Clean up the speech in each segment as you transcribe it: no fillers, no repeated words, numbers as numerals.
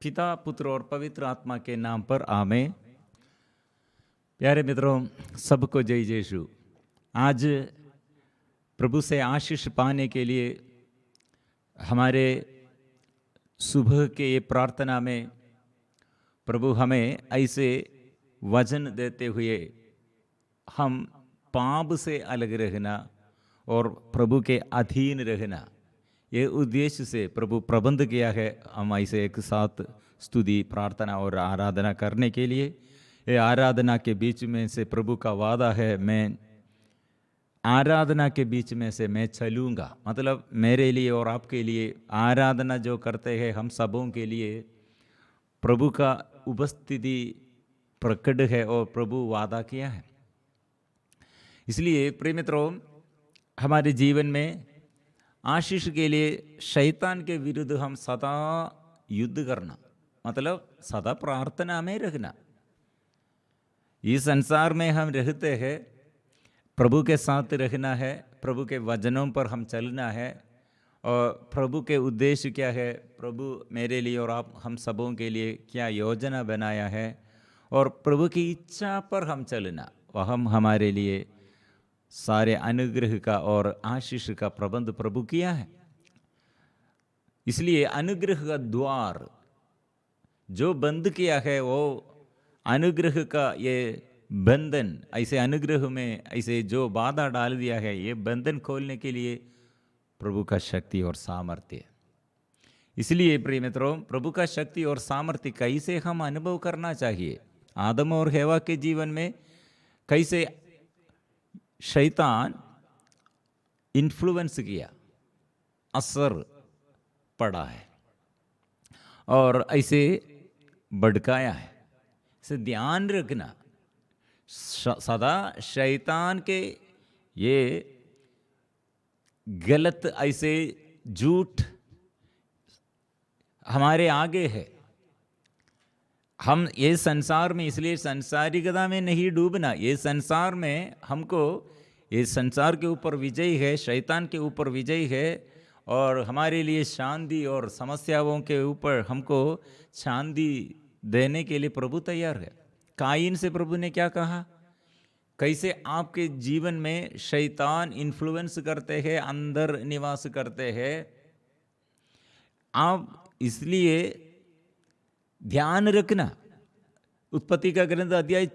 पिता, पुत्र और पवित्र आत्मा के नाम पर आमेन। प्यारे मित्रों, सबको जय यीशु। आज प्रभु से आशीष पाने के लिए हमारे सुबह के ये प्रार्थना में प्रभु हमें ऐसे वचन देते हुए हम पाप से अलग रहना और प्रभु के अधीन रहना, ये उद्देश्य से प्रभु प्रबंध किया है। हम ऐसे एक साथ स्तुति, प्रार्थना और आराधना करने के लिए, ये आराधना के बीच में से प्रभु का वादा है, मैं आराधना के बीच में से मैं चलूँगा। मतलब मेरे लिए और आपके लिए आराधना जो करते हैं हम सबों के लिए प्रभु का उपस्थिति प्रकट है और प्रभु वादा किया है। इसलिए प्रिय मित्रों, हमारे जीवन में आशीष के लिए शैतान के विरुद्ध हम सदा युद्ध करना, मतलब सदा प्रार्थना में रहना। इस संसार में हम रहते हैं, प्रभु के साथ रहना है, प्रभु के वचनों पर हम चलना है। और प्रभु के उद्देश्य क्या है, प्रभु मेरे लिए और आप हम सबों के लिए क्या योजना बनाया है, और प्रभु की इच्छा पर हम चलना, वह हम हमारे लिए सारे अनुग्रह का और आशीष का प्रबंध प्रभु किया है। इसलिए अनुग्रह का द्वार जो बंद किया है, वो अनुग्रह का ये बंधन, ऐसे अनुग्रह में ऐसे जो बाधा डाल दिया है, ये बंधन खोलने के लिए प्रभु का शक्ति और सामर्थ्य। इसलिए प्रिय मित्रों, प्रभु का शक्ति और सामर्थ्य कैसे हम अनुभव करना चाहिए। आदम और हेवा के जीवन में कैसे शैतान इन्फ्लुएंस किया, असर पड़ा है और ऐसे भड़काया है। इसे ध्यान रखना, सदा शैतान के ये गलत ऐसे झूठ हमारे आगे है। हम ये संसार में, इसलिए संसारिकता में नहीं डूबना। ये संसार में हमको, ये संसार के ऊपर विजय है, शैतान के ऊपर विजय है, और हमारे लिए शांति और समस्याओं के ऊपर हमको शांति देने के लिए प्रभु तैयार है। कायीन से प्रभु ने क्या कहा, कैसे आपके जीवन में शैतान इन्फ्लुएंस करते हैं, अंदर निवास करते हैं। आप इसलिए ध्यान रखना। उत्पत्ति का ग्रंथ अध्याय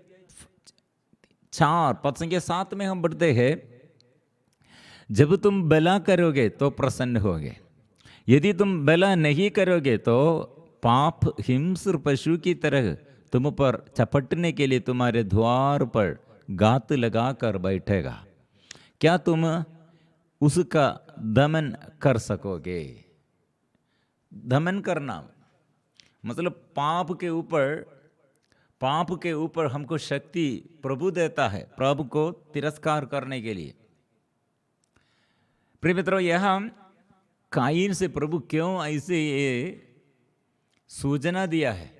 4 पद संख्या 7 में हम पढ़ते हैं, जब तुम भला करोगे तो प्रसन्न होगे, यदि तुम भला नहीं करोगे तो पाप हिंस्र पशु की तरह तुम पर चपटने के लिए तुम्हारे द्वार पर गात लगाकर बैठेगा। क्या तुम उसका दमन कर सकोगे? दमन करना मतलब पाप के ऊपर हमको शक्ति प्रभु देता है, प्रभु को तिरस्कार करने के लिए। प्रिय मित्रों, यह कायीन से प्रभु क्यों ऐसे ये सूचना दिया है,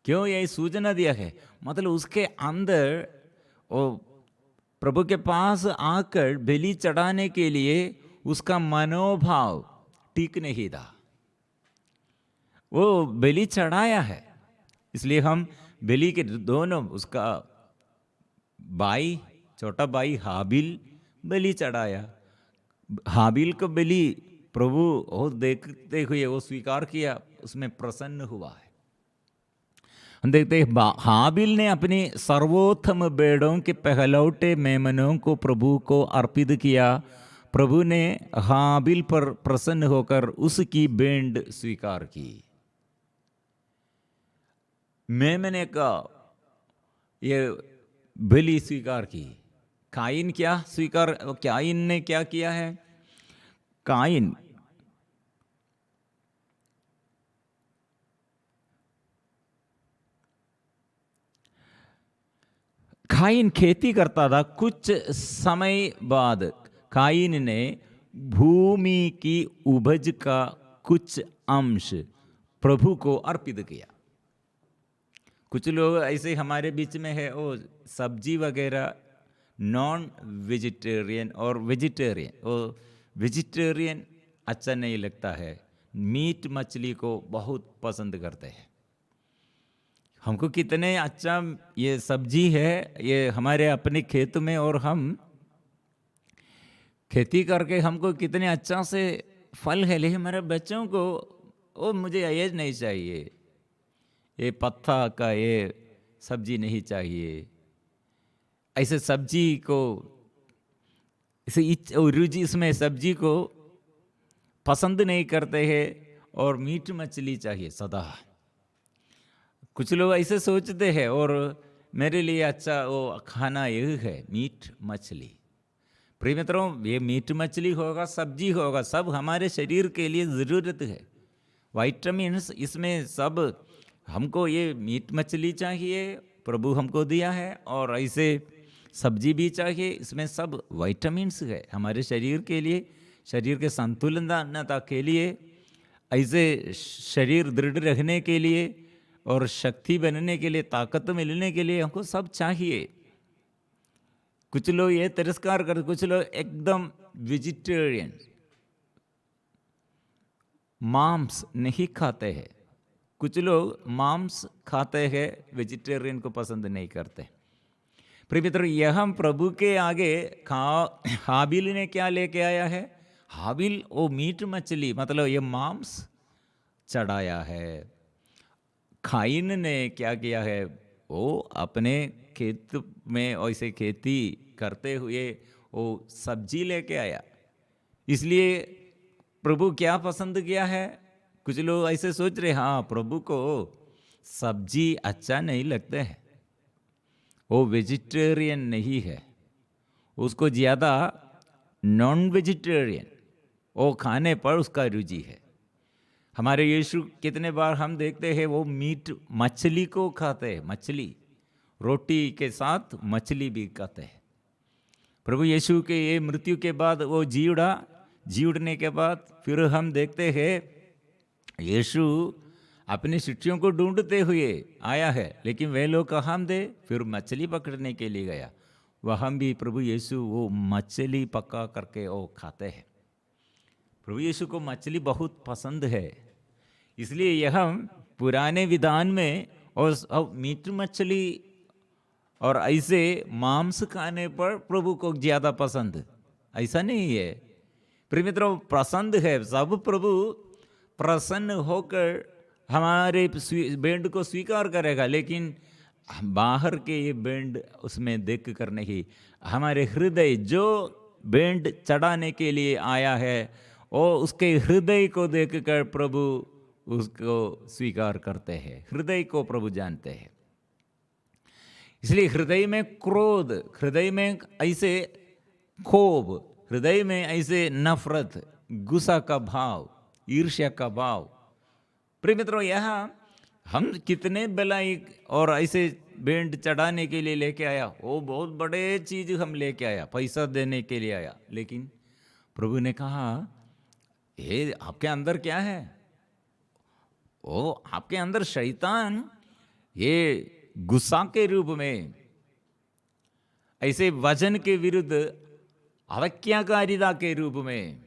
क्यों ये सूचना दिया है? मतलब उसके अंदर वो प्रभु के पास आकर बलि चढ़ाने के लिए उसका मनोभाव ठीक नहीं था। वो बलि चढ़ाया है, इसलिए हम बलि के दोनों, उसका भाई, छोटा भाई हाबिल बलि चढ़ाया। हाबिल को बलि प्रभु वो देखते हुए वो स्वीकार किया, उसमें प्रसन्न हुआ है। हम देखते हैं हाबिल ने अपने सर्वोत्तम भेड़ों के पहलौटे मेमनों को प्रभु को अर्पित किया। प्रभु ने हाबिल पर प्रसन्न होकर उसकी भेंट स्वीकार की। मेमने का ये बलि स्वीकार की। कायीन ने क्या किया है? कायीन खेती करता था। कुछ समय बाद कायीन ने भूमि की उपज का कुछ अंश प्रभु को अर्पित किया। कुछ लोग ऐसे हमारे बीच में है, वो सब्जी वगैरह नॉन वेजिटेरियन और वेजिटेरियन, वो वेजिटेरियन अच्छा नहीं लगता है, मीट मछली को बहुत पसंद करते हैं। हमको कितने अच्छा ये सब्जी है, ये हमारे अपने खेत में, और हम खेती करके हमको कितने अच्छा से फल है, लेकिन मेरे बच्चों को वो मुझे ये नहीं चाहिए, ये पत्ता का ये सब्जी नहीं चाहिए। ऐसे सब्जी को इसे रुचि इसमें सब्जी को पसंद नहीं करते हैं, और मीट मछली चाहिए सदा। कुछ लोग ऐसे सोचते हैं, और मेरे लिए अच्छा वो खाना यही है मीट मछली। प्रिय मित्रों, ये मीट मछली होगा, सब्जी होगा, सब हमारे शरीर के लिए ज़रूरत है। वाइटामिन्स इसमें सब, हमको ये मीट मछली चाहिए, प्रभु हमको दिया है, और ऐसे सब्जी भी चाहिए, इसमें सब वाइटामिन्स है हमारे शरीर के लिए, शरीर के संतुलनता के लिए, ऐसे शरीर दृढ़ रहने के लिए और शक्ति बनने के लिए, ताकत मिलने के लिए हमको सब चाहिए। कुछ लोग ये तिरस्कार करते, कुछ लोग एकदम वेजिटेरियन, मांस नहीं खाते हैं। कुछ लोग मांस खाते हैं, वेजिटेरियन को पसंद नहीं करते। प्रिय मित्र, यह हम प्रभु के आगे हाबिल ने क्या लेके आया है? हाबिल वो मीट मछली, मतलब ये मांस चढ़ाया है। खाइन ने क्या किया है? वो अपने खेत में ऐसे खेती करते हुए वो सब्जी लेके आया। इसलिए प्रभु क्या पसंद किया है? कुछ लोग ऐसे सोच रहे, हाँ प्रभु को सब्जी अच्छा नहीं लगता है, वो वेजिटेरियन नहीं है, उसको ज़्यादा नॉन वेजिटेरियन वो खाने पर उसका रुचि है। हमारे यीशु कितने बार हम देखते हैं वो मीट मछली को खाते हैं, मछली रोटी के साथ मछली भी खाते हैं। प्रभु यीशु के ये मृत्यु के बाद वो जी उड़ने के बाद फिर हम देखते हैं यीशु अपने शिष्यों को ढूंढते हुए आया है, लेकिन वे लोग कहाँ थे? फिर मछली पकड़ने के लिए गया। वहाँ भी प्रभु यीशु वो मछली पका करके वो खाते हैं। प्रभु यीशु को मछली बहुत पसंद है, इसलिए यह पुराने विधान में और मीट मछली और ऐसे मांस खाने पर प्रभु को ज़्यादा पसंद, ऐसा नहीं है। प्रिय मित्रों, पसंद है सब, प्रभु प्रसन्न होकर हमारे बैंड को स्वीकार करेगा, लेकिन बाहर के ये बैंड उसमें देख कर नहीं, हमारे हृदय जो बैंड चढ़ाने के लिए आया है और उसके हृदय को देखकर प्रभु उसको स्वीकार करते हैं। हृदय को प्रभु जानते हैं, इसलिए हृदय में क्रोध, हृदय में ऐसे क्षोभ, हृदय में ऐसे नफरत, गुस्सा का भाव, ईर्ष्या का भाव। प्रिय मित्रों, यहाँ हम कितने भलाई और ऐसे बैंड चढ़ाने के लिए लेके आया, वो बहुत बड़े चीज हम लेके आया, पैसा देने के लिए आया, लेकिन प्रभु ने कहा ये आपके अंदर क्या है? वो आपके अंदर शैतान ये गुस्सा के रूप में, ऐसे वचन के विरुद्ध अवज्ञाकारिता के रूप में,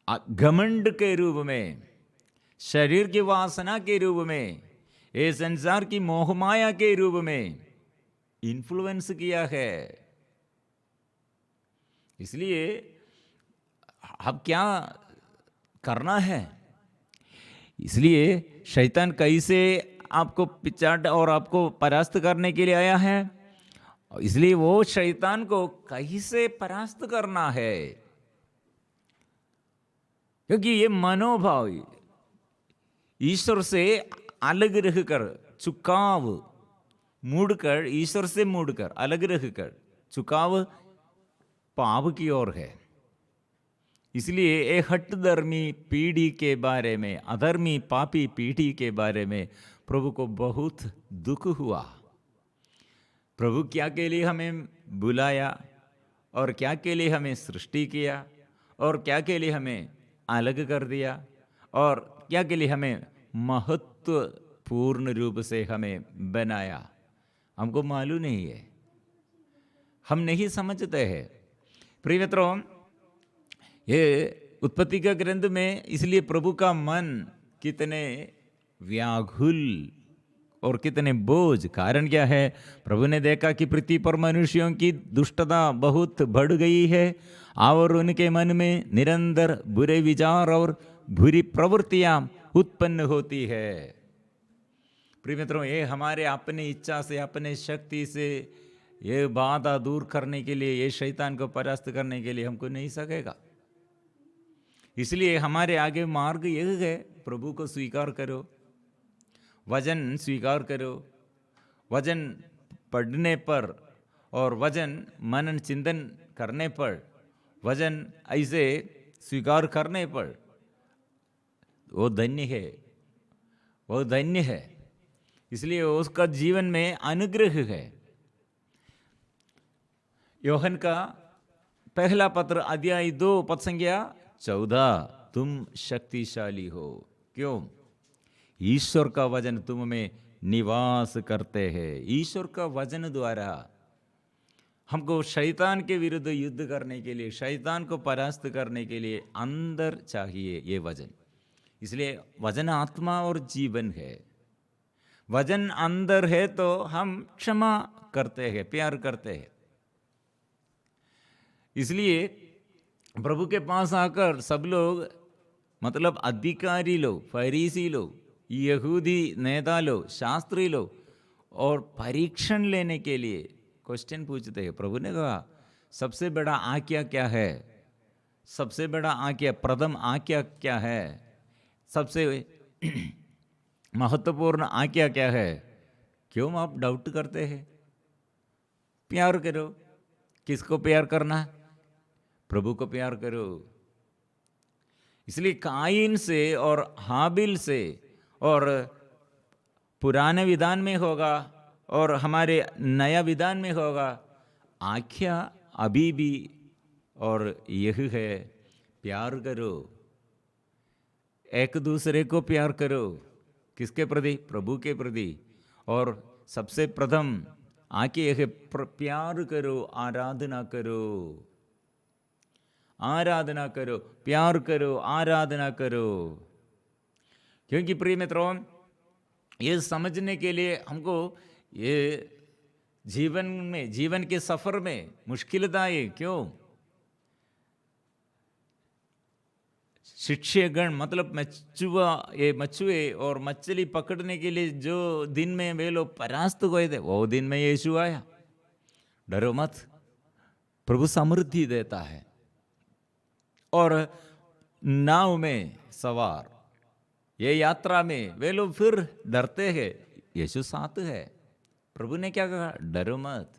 घमंड के रूप में, शरीर की वासना के रूप में, ये संसार की मोहमाया के रूप में इन्फ्लुएंस किया है। इसलिए अब क्या करना है? इसलिए शैतान कैसे आपको पिछाड़ और आपको परास्त करने के लिए आया है, इसलिए वो शैतान को कैसे परास्त करना है, क्योंकि ये मनोभाव ईश्वर से अलग रहकर, झुकाव मुड़कर, ईश्वर से मुड़कर अलग रहकर झुकाव पाप की ओर है। इसलिए एक हठधर्मी पीढ़ी के बारे में, अधर्मी पापी पीढ़ी के बारे में प्रभु को बहुत दुख हुआ। प्रभु क्या के लिए हमें बुलाया और क्या के लिए हमें सृष्टि किया और क्या के लिए हमें अलग कर दिया और क्या के लिए हमें महत्वपूर्ण रूप से हमें बनाया, हमको मालूम नहीं है, हम नहीं समझते हैं। प्रिय मित्रों, ये उत्पत्ति का ग्रंथ में इसलिए प्रभु का मन कितने व्याकुल और कितने बोझ, कारण क्या है? प्रभु ने देखा कि पृथ्वी पर मनुष्यों की दुष्टता बहुत बढ़ गई है और उनके मन में निरंतर बुरे विचार और बुरी प्रवृत्तियां उत्पन्न होती है। प्रिय मित्रों, ये हमारे अपनी इच्छा से, अपने शक्ति से ये बाधा दूर करने के लिए, ये शैतान को परास्त करने के लिए हमको नहीं सकेगा। इसलिए हमारे आगे मार्ग यह है, प्रभु को स्वीकार करो, वचन स्वीकार करो, वचन पढ़ने पर और वचन मनन चिंतन करने पर, वचन ऐसे स्वीकार करने पर वो धन्य है, वो धन्य है। इसलिए उसका जीवन में अनुग्रह है। योहन का पहला पत्र अध्याय 2 पद संख्या 14, तुम शक्तिशाली हो। क्यों? ईश्वर का वचन तुम में निवास करते हैं। ईश्वर का वचन द्वारा हमको शैतान के विरुद्ध युद्ध करने के लिए, शैतान को परास्त करने के लिए अंदर चाहिए ये वचन। इसलिए वचन आत्मा और जीवन है। वचन अंदर है तो हम क्षमा करते हैं, प्यार करते हैं। इसलिए प्रभु के पास आकर सब लोग, मतलब अधिकारी लोग, फरीसी लोग, यहूदी नेता लोग, शास्त्री लोग, और परीक्षण लेने के लिए क्वेश्चन पूछते हैं। प्रभु ने कहा सबसे बड़ा आज्ञा क्या है? सबसे बड़ा आज्ञा, प्रथम आज्ञा क्या है? सबसे महत्वपूर्ण आज्ञा क्या है? क्यों आप डाउट करते हैं? प्यार करो। किसको प्यार करना? प्रभु को प्यार करो। इसलिए काइन से और हाबिल से, और पुराने विधान में होगा और हमारे नया विधान में होगा, आज्ञा अभी भी और यह है, प्यार करो, एक दूसरे को प्यार करो। किसके प्रति? प्रभु के प्रति। और सबसे प्रथम आज्ञा यह है, प्यार करो, आराधना करो, आराधना करो, प्यार करो, आराधना करो। क्योंकि प्रिय मित्रों, ये समझने के लिए हमको ये जीवन में, जीवन के सफर में मुश्किलताएं क्यों? शिक्षकगण, मतलब मछुए और मछली पकड़ने के लिए जो दिन में वे लोग परास्त हुए थे, वो दिन में यीशु आया। डरो मत, प्रभु समृद्धि देता है। और नाव में सवार ये यात्रा में वे लोग फिर डरते हैं, यीशु साथ है। प्रभु ने क्या कहा? डरो मत।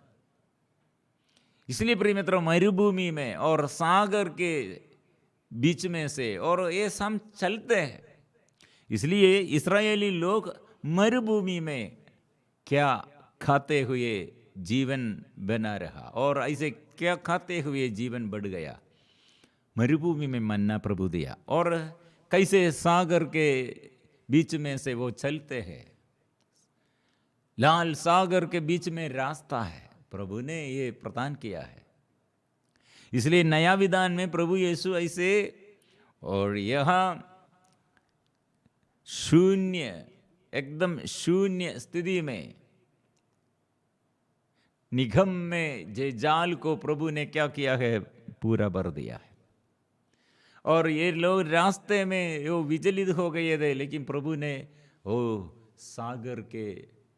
इसलिए प्रिय मित्रों, मरुभूमि में और सागर के बीच में से और ये सब चलते हैं। इसलिए इस्राएली लोग मरुभूमि में क्या खाते हुए जीवन बना रहा, और ऐसे क्या खाते हुए जीवन बढ़ गया। मरुभूमि में मन्ना प्रभु दिया, और कैसे सागर के बीच में से वो चलते हैं। लाल सागर के बीच में रास्ता है, प्रभु ने ये प्रदान किया है। इसलिए नया विधान में प्रभु यीशु ऐसे, और यहाँ शून्य, एकदम शून्य स्थिति में, निगम में जे जाल को प्रभु ने क्या किया है? पूरा भर दिया है। और ये लोग रास्ते में वो विचलित हो गए थे, लेकिन प्रभु ने वो सागर के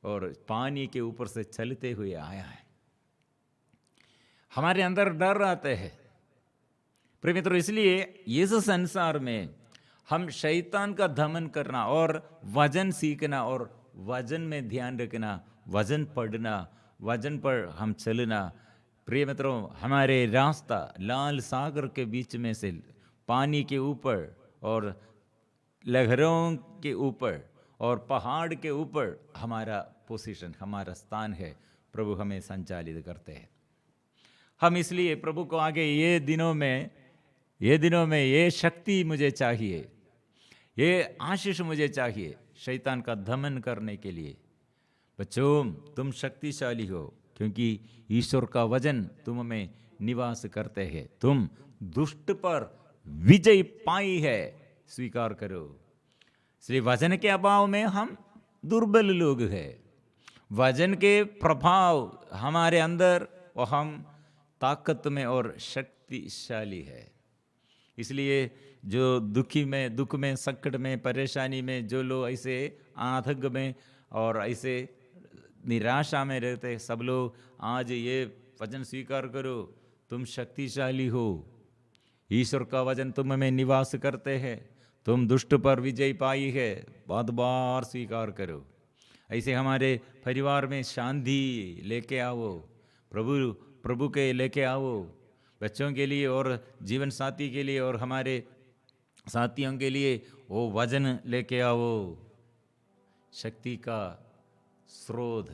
और पानी के ऊपर से चलते हुए आया है। हमारे अंदर डर आते हैं प्रिय मित्रों। इसलिए इस संसार में हम शैतान का दमन करना और वचन सीखना और वचन में ध्यान रखना, वचन पढ़ना, वचन पर हम चलना। प्रिय मित्रों, हमारे रास्ता लाल सागर के बीच में से, पानी के ऊपर और लहरों के ऊपर और पहाड़ के ऊपर हमारा पोजीशन, हमारा स्थान है। प्रभु हमें संचालित करते हैं। हम इसलिए प्रभु को आगे ये दिनों में ये शक्ति मुझे चाहिए, ये आशीष मुझे चाहिए शैतान का दमन करने के लिए। बच्चों, तुम शक्तिशाली हो क्योंकि ईश्वर का वचन तुम में निवास करते हैं। तुम दुष्ट पर विजय पाई है, स्वीकार करो। इसलिए वचन के अभाव में हम दुर्बल लोग हैं। वचन के प्रभाव हमारे अंदर और हम ताकत में और शक्तिशाली है। इसलिए जो दुख में संकट में परेशानी में जो लोग ऐसे आतंक में और ऐसे निराशा में रहते, सब लोग आज ये वचन स्वीकार करो, तुम शक्तिशाली हो। ईश्वर का वचन तुम में निवास करते हैं, तुम दुष्ट पर विजय पाई है, बार बार स्वीकार करो। ऐसे हमारे परिवार में शांति लेके आओ, प्रभु के लेके आओ, बच्चों के लिए और जीवन साथी के लिए और हमारे साथियों के लिए वो वचन लेके आओ। शक्ति का स्रोत,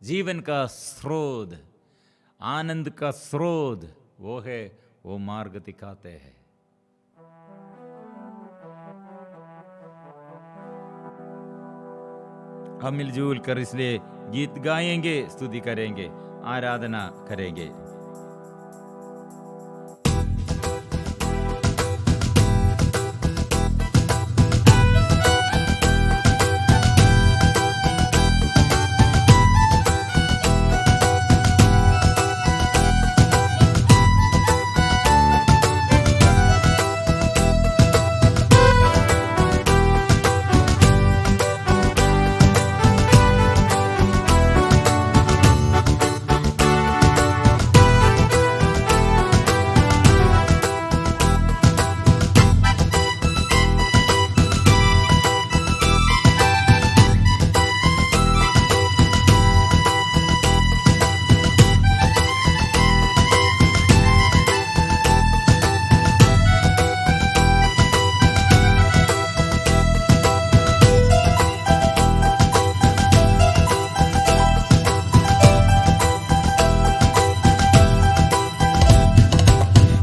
जीवन का स्रोत, आनंद का स्रोत वो है, वो मार्ग दिखाते हैं। हम मिलजुल कर इसलिए गीत गाएंगे, स्तुति करेंगे, आराधना करेंगे।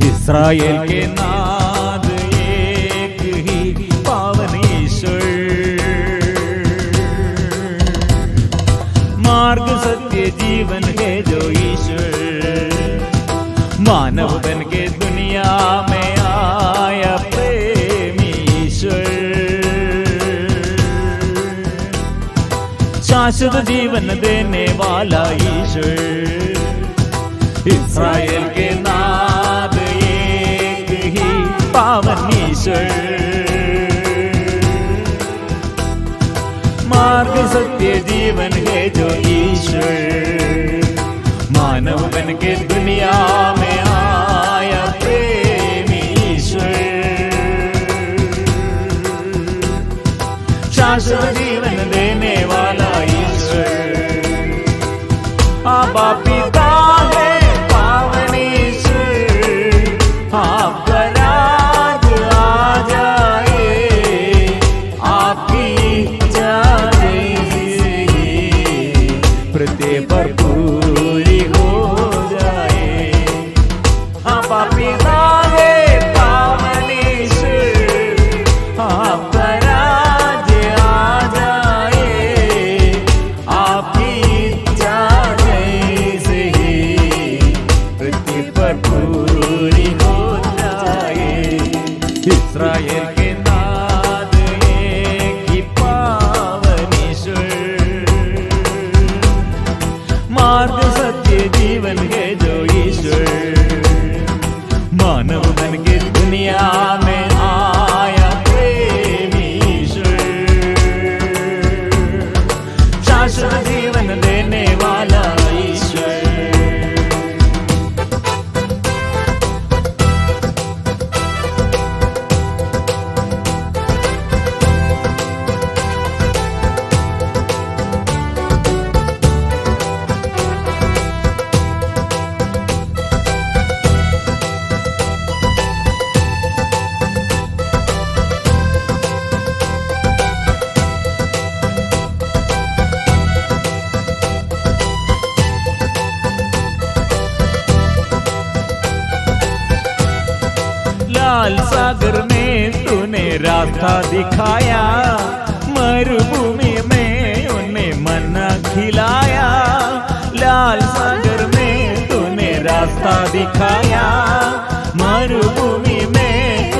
इस्राएल के नाद एक ही पावन ईश्वर, मार्ग सत्य जीवन है जो ईश्वर, मानव बन के दुनिया में आया प्रेमी ईश्वर, शाश्वत जीवन देने वाला ईश्वर। इस्राएल के नाद पावन ईश्वर, मार्ग सत्य जीवन है जो ईश्वर, मानव बन के दुनिया में आया प्रेमी ईश्वर, शाश्वत जीवन देने वाला ईश्वर। आबा पिता है पावन ईश्वर, आपका पूरी हो जाए। आपा पिता है पावन ईश्वर, आपका राज्य आ जाए, आपकी इच्छा जैसे ही पृथ्वी पर पूरी हो जाए। इस्राएल के नाद एक ही पावन ईश्वर, मार्ग सत्य जीवन है जो ईश्वर, मानव बन के दुनिया में आया प्रेमी ईश्वर, शाश्वत जीवन देने वाला ईश्वर। लाल सागर में तूने रास्ता दिखाया, मरुभूमि में उन्हें मन्ना खिलाया। लाल सागर में तूने रास्ता दिखाया, मरुभूमि में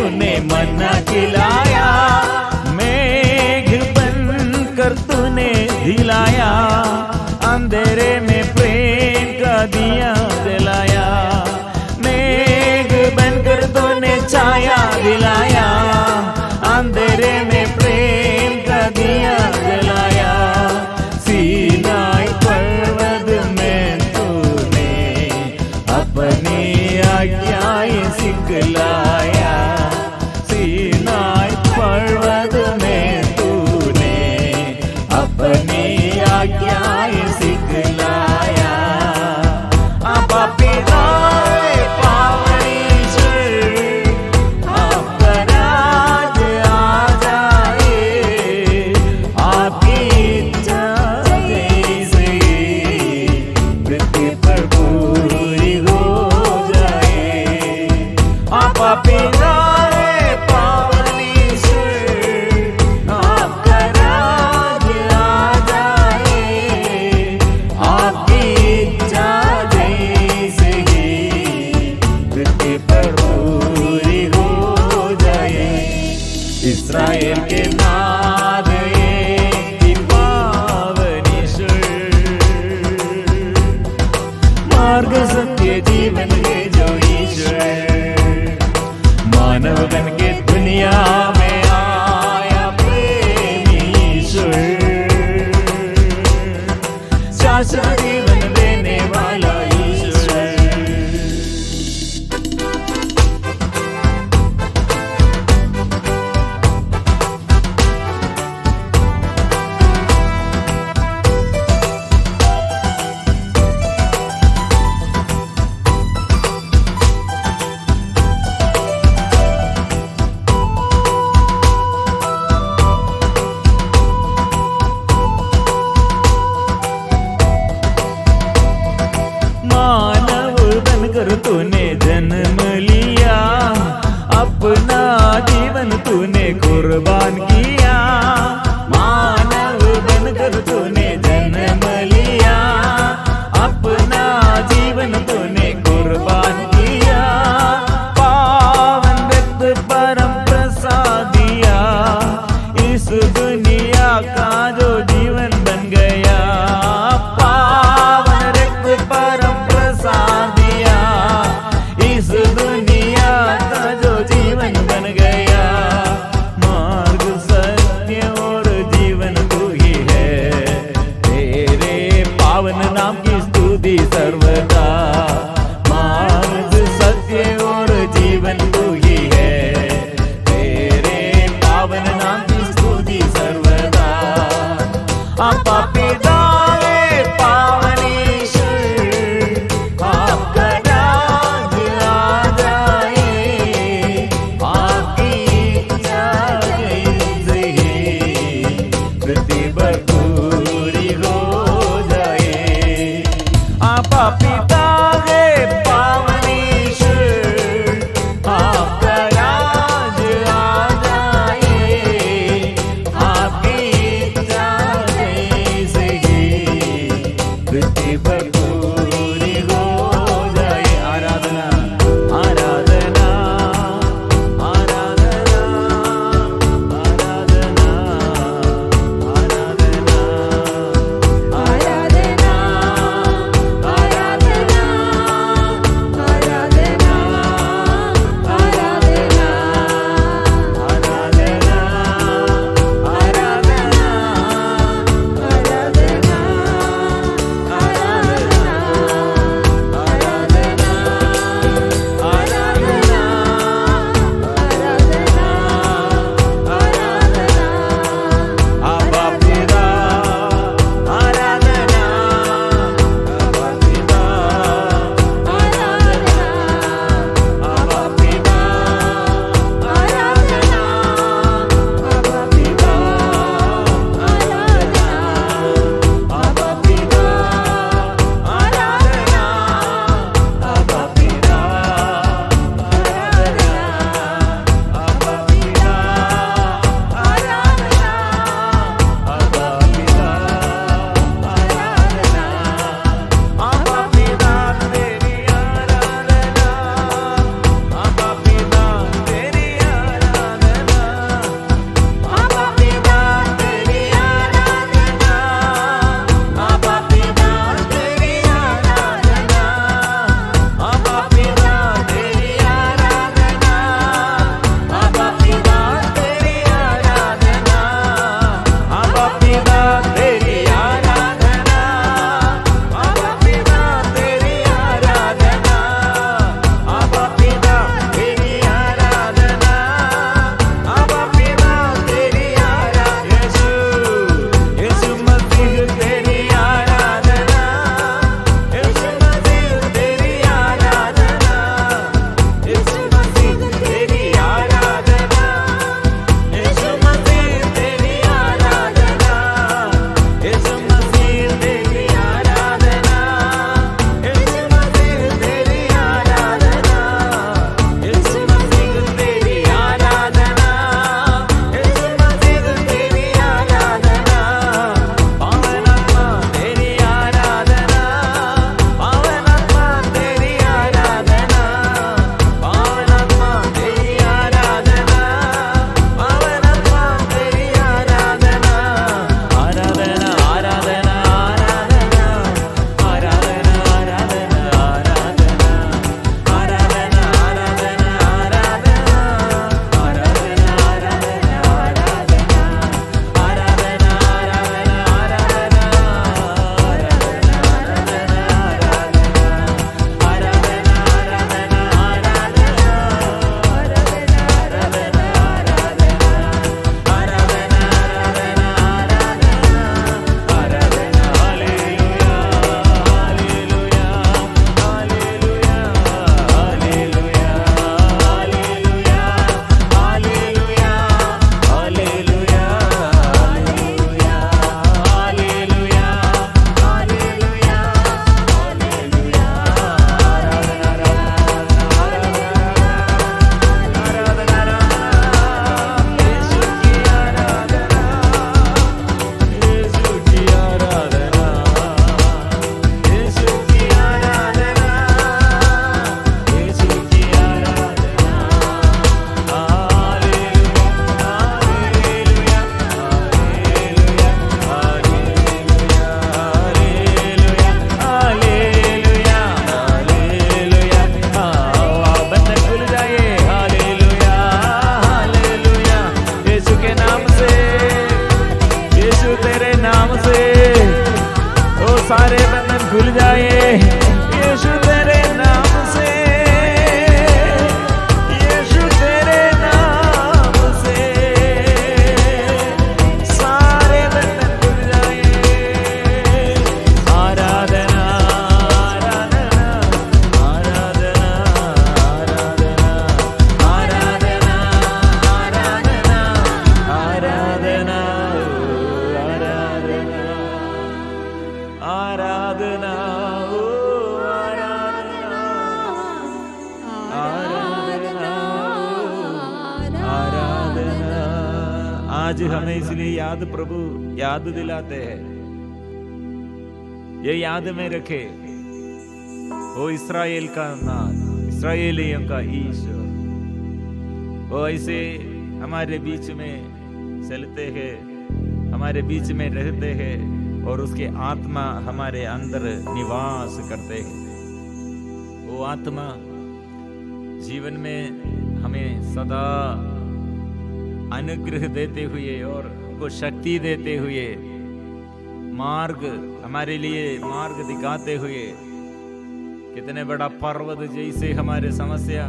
अपनी आज्ञाएं सिखलाया। आपा पिता पावन ईश्वर, आपका राज आ जाए, आपकी इच्छा जैसे पृथ्वी पर पूरी हो जाए। आपा पिता पावन ईश्वर, आपका राज आ जाए, आपकी इच्छा जैसे ही पृथ्वी पर पूरी हो जाए। इस्राएल के नाद एक पावन ईश्वर, मार्ग सत्य जीवन के जो ईश्वर, मानव बन के दुनिया में आया प्रेमी ईश्वर, शाश्वत जीवन देने वाला ईश्वर। मानव बनकर तूने जन्म लिया, अपना जीवन तूने कुर्बान किया। मानव बनकर तूने जन्म लिया, अपना जीवन तूने कुर्बान किया। पावन व्यक्त परम प्रसाद दिया, इस दुनिया का जो जीवन बन गया। पावन व्यक्त परम प्रसाद दिया, इस दुनिया का जो जीवन बन गया। मार्ग सत्य और जीवन तू ही है, तेरे पावन नाम की स्तुति सर्वदा। मार्ग सत्य और जीवन तू ही है, तेरे पावन नाम की स्तुति सर्वदा। आपा पिता पावन ईश्वर, सारे बंधन खुल जाए यीशु तेरे नाम से, यीशु तेरे नाम से सारे बंधन खुल जाए। आराधना आराधना आराधना आराधना आराधना आराधना आराधना आराधना आराधना। आज हमें इसलिए याद प्रभु याद दिलाते हैं, ये याद में रखे वो इस्राएल का नाथ, इस्राएलियों का ईश्वर, वो ऐसे हमारे बीच में चलते हैं, हमारे बीच में रहते हैं और उसके आत्मा हमारे अंदर निवास करते हैं। वो आत्मा जीवन में हमें सदा अनुग्रह देते हुए और हमको शक्ति देते हुए मार्ग हमारे लिए मार्ग दिखाते हुए, कितने बड़ा पर्वत जैसे हमारे समस्या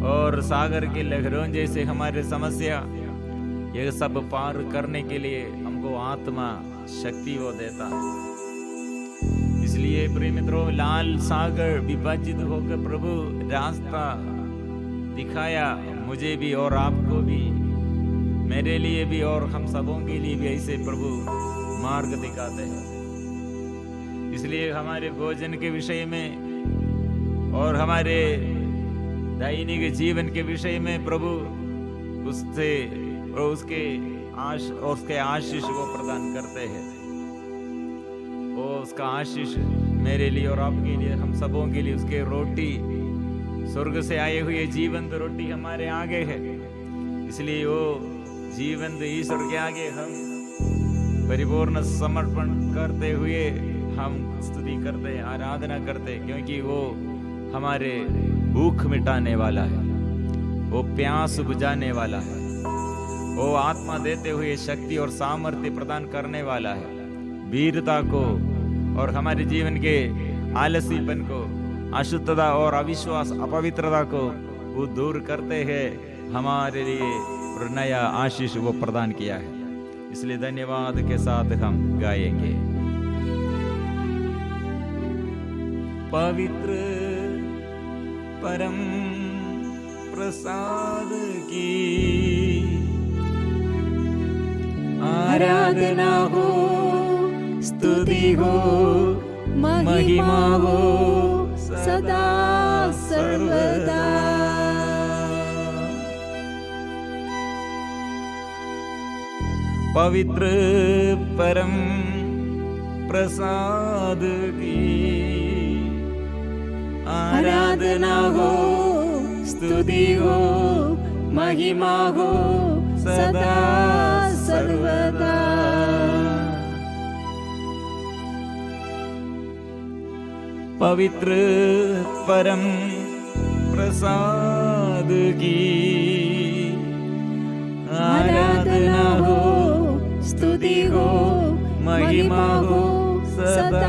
और सागर की लहरों जैसे हमारे समस्या, यह सब पार करने के लिए हमको आत्मा शक्ति वो देता है। इसलिए प्रिय मित्रों, लाल सागर विभाजित होकर प्रभु रास्ता दिखाया मुझे भी और आपको भी, मेरे लिए भी और हम सबों के लिए भी ऐसे प्रभु मार्ग दिखाते हैं। इसलिए हमारे भोजन के विषय में और हमारे दैनिक जीवन के विषय में प्रभु उससे और उसके आशीष वो प्रदान करते हैं। वो उसका आशीष मेरे लिए और आपके लिए, हम सबों के लिए उसके रोटी, स्वर्ग से आए हुए जीवंत रोटी हमारे आगे है। इसलिए वो जीवंत ईश्वर के आगे हम परिपूर्ण समर्पण करते हुए हम स्तुति करते, आराधना करते, क्योंकि वो हमारे भूख मिटाने वाला है, वो प्यास बुझाने वाला है, वो आत्मा देते हुए शक्ति और सामर्थ्य प्रदान करने वाला है। वीरता को और हमारे जीवन के आलसीपन को, अशुद्धता और अविश्वास अपवित्रता को वो दूर करते हैं, हमारे लिए और नया आशीष वो प्रदान किया है। इसलिए धन्यवाद के साथ हम गाएंगे। पवित्र परम प्रसाद की आराधना हो, स्तुति हो, महिमा हो सदा सर्वदा। पवित्र परम प्रसाद की आराधना हो, स्तुति हो, महिमा हो सदा सर्वदा। पवित्र परम प्रसाद की आराधना हो, स्तुति हो, महिमा हो सदा